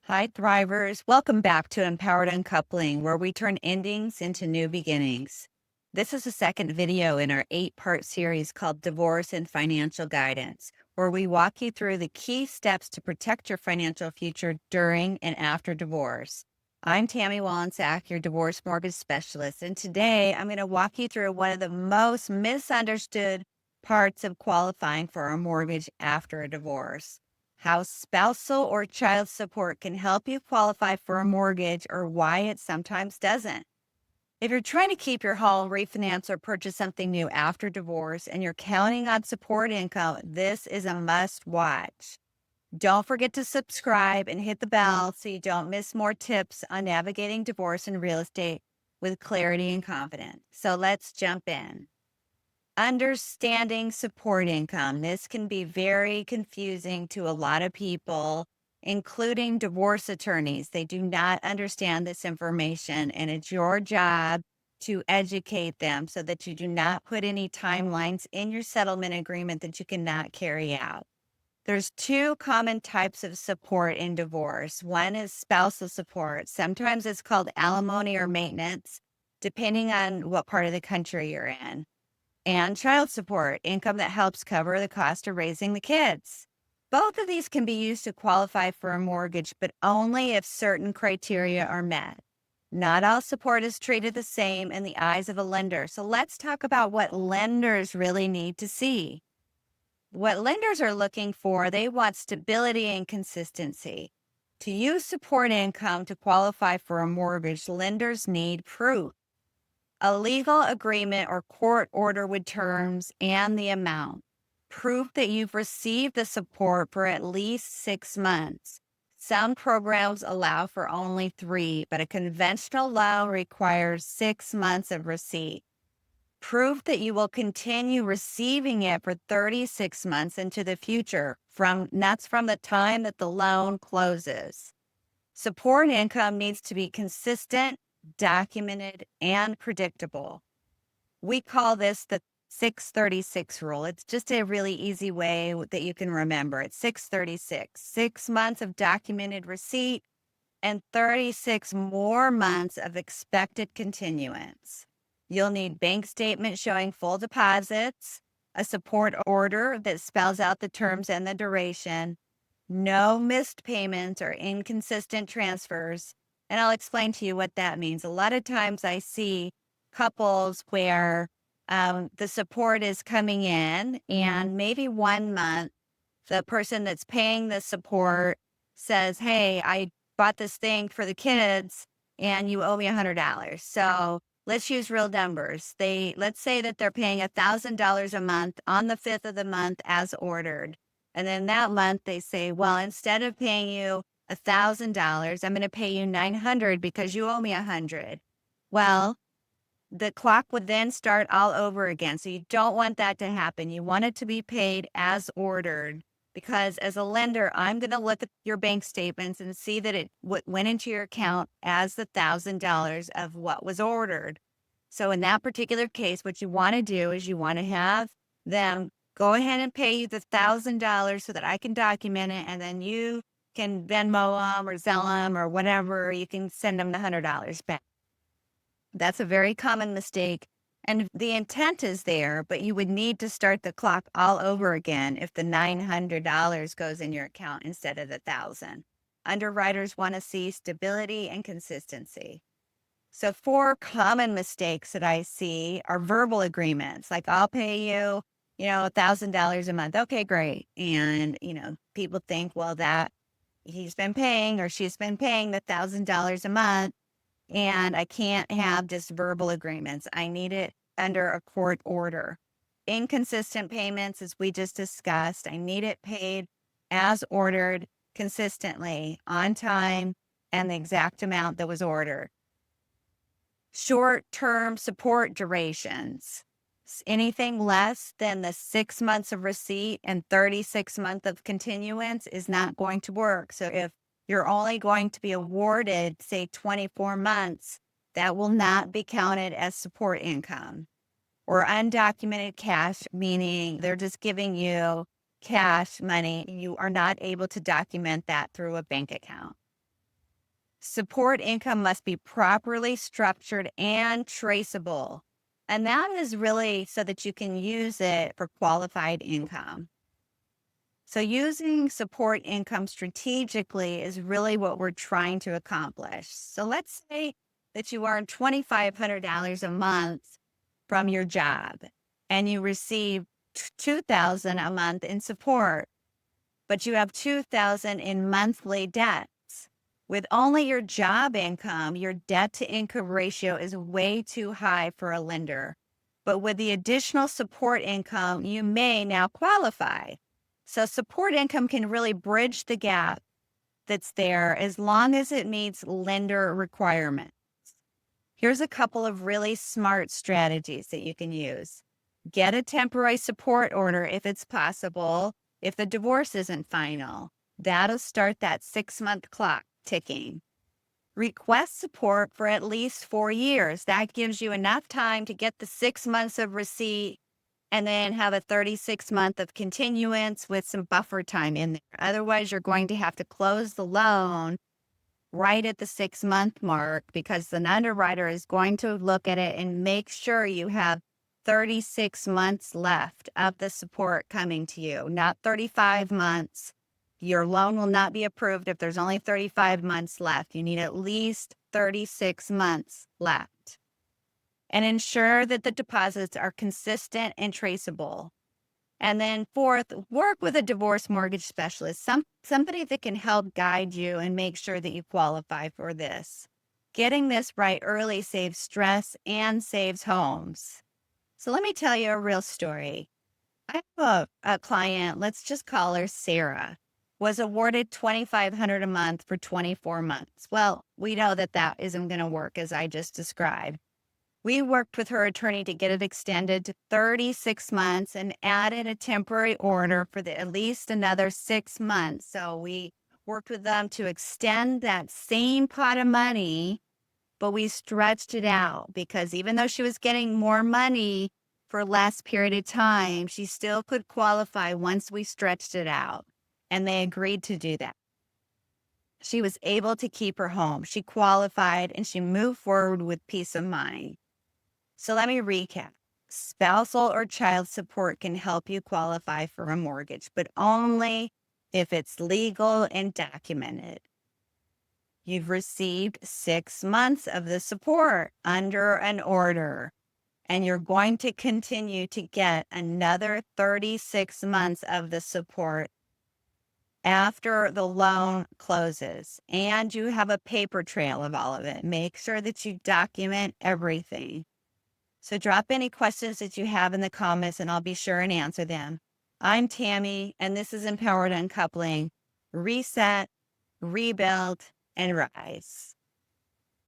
Hi, Thrivers. Welcome back to Empowered Uncoupling, where we turn endings into new beginnings. This is the second video in our 8-part series called Divorce and Financial Guidance, where we walk you through the key steps to protect your financial future during and after divorce. I'm Tammy Wallensack, your divorce mortgage specialist, and today I'm going to walk you through one of the most misunderstood parts of qualifying for a mortgage after a divorce: how spousal or child support can help you qualify for a mortgage or why it sometimes doesn't. If you're trying to keep your home, refinance, or purchase something new after divorce and you're counting on support income, this is a must watch. Don't forget to subscribe and hit the bell so you don't miss more tips on navigating divorce and real estate with clarity and confidence. So let's jump in. Understanding support income. This can be very confusing to a lot of people, including divorce attorneys. They do not understand this information, and it's your job to educate them so that you do not put any timelines in your settlement agreement that you cannot carry out. There's two common types of support in divorce. One is spousal support. Sometimes it's called alimony or maintenance, depending on what part of the country you're in, and child support, income that helps cover the cost of raising the kids. Both of these can be used to qualify for a mortgage, but only if certain criteria are met. Not all support is treated the same in the eyes of a lender. So let's talk about what lenders really need to see. What lenders are looking for, they want stability and consistency. To use support income to qualify for a mortgage, lenders need proof: a legal agreement or court order with terms and the amount, proof that you've received the support for at least 6 months. Some programs allow for only 3, but a conventional loan requires 6 months of receipt. Proof that you will continue receiving it for 36 months into the future. That's from the time that the loan closes. Support income needs to be consistent, documented, and predictable. We call this the 636 rule. It's just a really easy way that you can remember it. 636, 6 months of documented receipt and 36 more months of expected continuance. You'll need bank statements showing full deposits, a support order that spells out the terms and the duration, no missed payments or inconsistent transfers. And I'll explain to you what that means. A lot of times I see couples where the support is coming in, and maybe 1 month, the person that's paying the support says, "Hey, I bought this thing for the kids and you owe me $100. So let's use real numbers. Let's say that they're paying $1,000 a month on the 5th of the month as ordered. And then that month they say, well, instead of paying you $1,000, I'm going to pay you 900 because you owe me 100. Well, the clock would then start all over again. So you don't want that to happen. You want it to be paid as ordered, because as a lender, I'm going to look at your bank statements and see that it went into your account as the $1,000 of what was ordered. So in that particular case, what you want to do is you want to have them go ahead and pay you the $1,000 so that I can document it, and then you can Venmo them or Zelle them or whatever. You can send them the $100 back. That's a very common mistake. And the intent is there, but you would need to start the clock all over again if the $900 goes in your account instead of the 1,000. Underwriters want to see stability and consistency. So 4 common mistakes that I see are verbal agreements. Like, I'll pay you, $1,000 a month. Okay, great. And, people think, well, that he's been paying or she's been paying the $1,000 a month, and I can't have just verbal agreements. I need it under a court order. Inconsistent payments, as we just discussed, I need it paid as ordered, consistently, on time, and the exact amount that was ordered. Short-term support durations. Anything less than the 6 months of receipt and 36 months of continuance is not going to work. So if you're only going to be awarded, say, 24 months, that will not be counted as support income. Or undocumented cash, meaning they're just giving you cash money. You are not able to document that through a bank account. Support income must be properly structured and traceable. And that is really so that you can use it for qualified income. So using support income strategically is really what we're trying to accomplish. So let's say that you earn $2,500 a month from your job and you receive $2,000 a month in support, but you have $2,000 in monthly debts. With only your job income, your debt to income ratio is way too high for a lender. But with the additional support income, you may now qualify. So support income can really bridge the gap that's there as long as it meets lender requirements. Here's a couple of really smart strategies that you can use. Get a temporary support order if it's possible, if the divorce isn't final. That'll start that 6-month clock ticking. Request support for at least 4 years. That gives you enough time to get the 6 months of receipt and then have a 36-month of continuance with some buffer time in there. Otherwise, you're going to have to close the loan right at the 6-month mark because an underwriter is going to look at it and make sure you have 36 months left of the support coming to you, not 35 months. Your loan will not be approved if there's only 35 months left. You need at least 36 months left. And ensure that the deposits are consistent and traceable. And then fourth, work with a divorce mortgage specialist, somebody that can help guide you and make sure that you qualify for this. Getting this right early saves stress and saves homes. So let me tell you a real story. I have a client, let's just call her Sarah, was awarded $2,500 a month for 24 months. Well, we know that that isn't going to work as I just described. We worked with her attorney to get it extended to 36 months and added a temporary order for at least another 6 months. So we worked with them to extend that same pot of money, but we stretched it out because even though she was getting more money for less period of time, she still could qualify once we stretched it out. And they agreed to do that. She was able to keep her home. She qualified and she moved forward with peace of mind. So let me recap. Spousal or child support can help you qualify for a mortgage, but only if it's legal and documented. You've received 6 months of the support under an order, and you're going to continue to get another 36 months of the support after the loan closes, and you have a paper trail of all of it. Make sure that you document everything. So drop any questions that you have in the comments and I'll be sure and answer them. I'm Tammy, and this is Empowered Uncoupling. Reset, rebuild, and rise.